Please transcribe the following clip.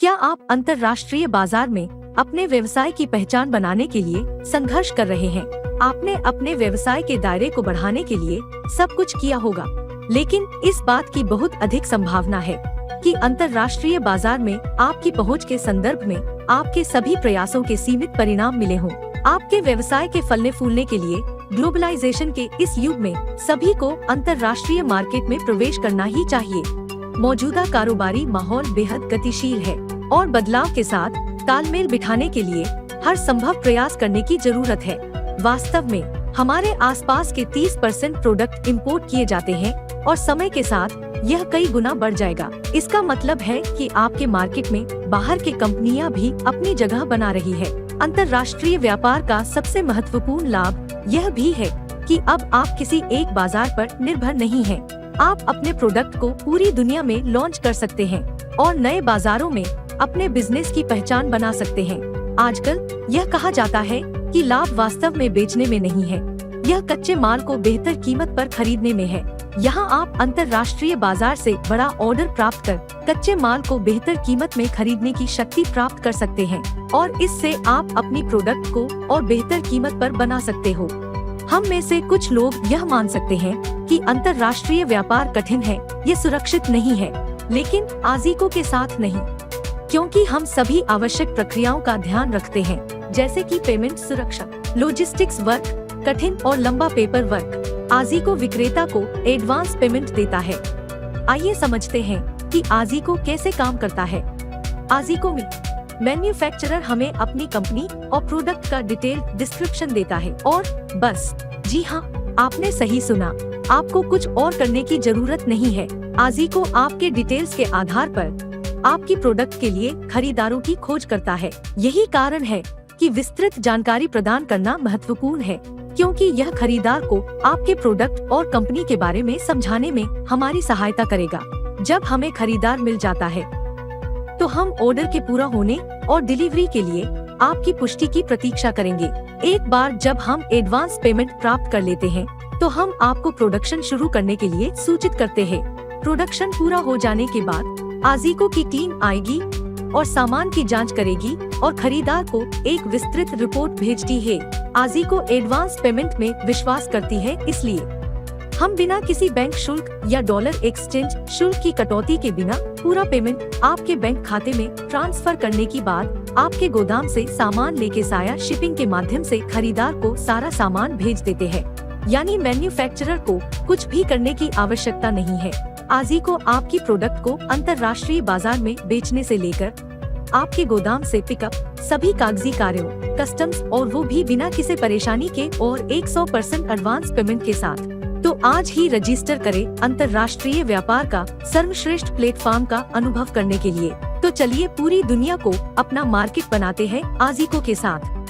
क्या आप अंतर्राष्ट्रीय बाजार में अपने व्यवसाय की पहचान बनाने के लिए संघर्ष कर रहे हैं? आपने अपने व्यवसाय के दायरे को बढ़ाने के लिए सब कुछ किया होगा, लेकिन इस बात की बहुत अधिक संभावना है कि अंतर्राष्ट्रीय बाजार में आपकी पहुंच के संदर्भ में आपके सभी प्रयासों के सीमित परिणाम मिले हों। आपके व्यवसाय के फलने फूलने के लिए ग्लोबलाइजेशन के इस युग में सभी को अंतर्राष्ट्रीय मार्केट में प्रवेश करना ही चाहिए। मौजूदा कारोबारी माहौल बेहद गतिशील है और बदलाव के साथ तालमेल बिठाने के लिए हर संभव प्रयास करने की जरूरत है। वास्तव में हमारे आसपास के 30% प्रोडक्ट इंपोर्ट किए जाते हैं और समय के साथ यह कई गुना बढ़ जाएगा। इसका मतलब है कि आपके मार्केट में बाहर की कंपनियां भी अपनी जगह बना रही है। अंतर्राष्ट्रीय व्यापार का सबसे महत्वपूर्ण लाभ यह भी है कि अब आप किसी एक बाजार पर निर्भर नहीं हैं। आप अपने प्रोडक्ट को पूरी दुनिया में लॉन्च कर सकते हैं और नए बाजारों में अपने बिजनेस की पहचान बना सकते हैं। आजकल यह कहा जाता है कि लाभ वास्तव में बेचने में नहीं है, यह कच्चे माल को बेहतर कीमत पर खरीदने में है। यहाँ आप अंतर्राष्ट्रीय बाजार से बड़ा ऑर्डर प्राप्त कर कच्चे माल को बेहतर कीमत में खरीदने की शक्ति प्राप्त कर सकते हैं और इससे आप अपनी प्रोडक्ट को और बेहतर कीमत पर बना सकते हो। हम में से कुछ लोग यह मान सकते हैं कि अंतर्राष्ट्रीय व्यापार कठिन है, ये सुरक्षित नहीं है, लेकिन आजीको के साथ नहीं, क्योंकि हम सभी आवश्यक प्रक्रियाओं का ध्यान रखते हैं, जैसे कि पेमेंट सुरक्षा, लॉजिस्टिक्स वर्क, कठिन और लंबा पेपर वर्क। आजीको विक्रेता को एडवांस पेमेंट देता है। आइए समझते हैं कि आजीको कैसे काम करता है। आजीको में मैन्युफैक्चरर हमें अपनी कंपनी और प्रोडक्ट का डिटेल डिस्क्रिप्शन देता है और बस। जी हाँ, आपने सही सुना, आपको कुछ और करने की जरूरत नहीं है। आजीको आपके डिटेल्स के आधार पर आपकी प्रोडक्ट के लिए खरीदारों की खोज करता है। यही कारण है कि विस्तृत जानकारी प्रदान करना महत्वपूर्ण है, क्योंकि यह खरीदार को आपके प्रोडक्ट और कंपनी के बारे में समझाने में हमारी सहायता करेगा। जब हमें खरीदार मिल जाता है तो हम ऑर्डर के पूरा होने और डिलीवरी के लिए आपकी पुष्टि की प्रतीक्षा करेंगे। एक बार जब हम एडवांस पेमेंट प्राप्त कर लेते हैं तो हम आपको प्रोडक्शन शुरू करने के लिए सूचित करते हैं। प्रोडक्शन पूरा हो जाने के बाद आजीको की टीम आएगी और सामान की जांच करेगी और खरीदार को एक विस्तृत रिपोर्ट भेजती है। आजीको एडवांस पेमेंट में विश्वास करती है, इसलिए हम बिना किसी बैंक शुल्क या डॉलर एक्सचेंज शुल्क की कटौती के बिना पूरा पेमेंट आपके बैंक खाते में ट्रांसफर करने के बाद आपके गोदाम से सामान लेके साया शिपिंग के माध्यम से खरीदार को सारा सामान भेज देते हैं। यानी मैन्युफैक्चरर को कुछ भी करने की आवश्यकता नहीं है। आजीको आपकी प्रोडक्ट को अंतर्राष्ट्रीय बाजार में बेचने से लेकर आपके गोदाम से पिकअप सभी कागजी कार्यों, कस्टम्स और वो भी बिना किसी परेशानी के और 100% एडवांस पेमेंट के साथ। तो आज ही रजिस्टर करें अंतर्राष्ट्रीय व्यापार का सर्वश्रेष्ठ प्लेटफॉर्म का अनुभव करने के लिए। तो चलिए पूरी दुनिया को अपना मार्केट बनाते हैं आजीको के साथ।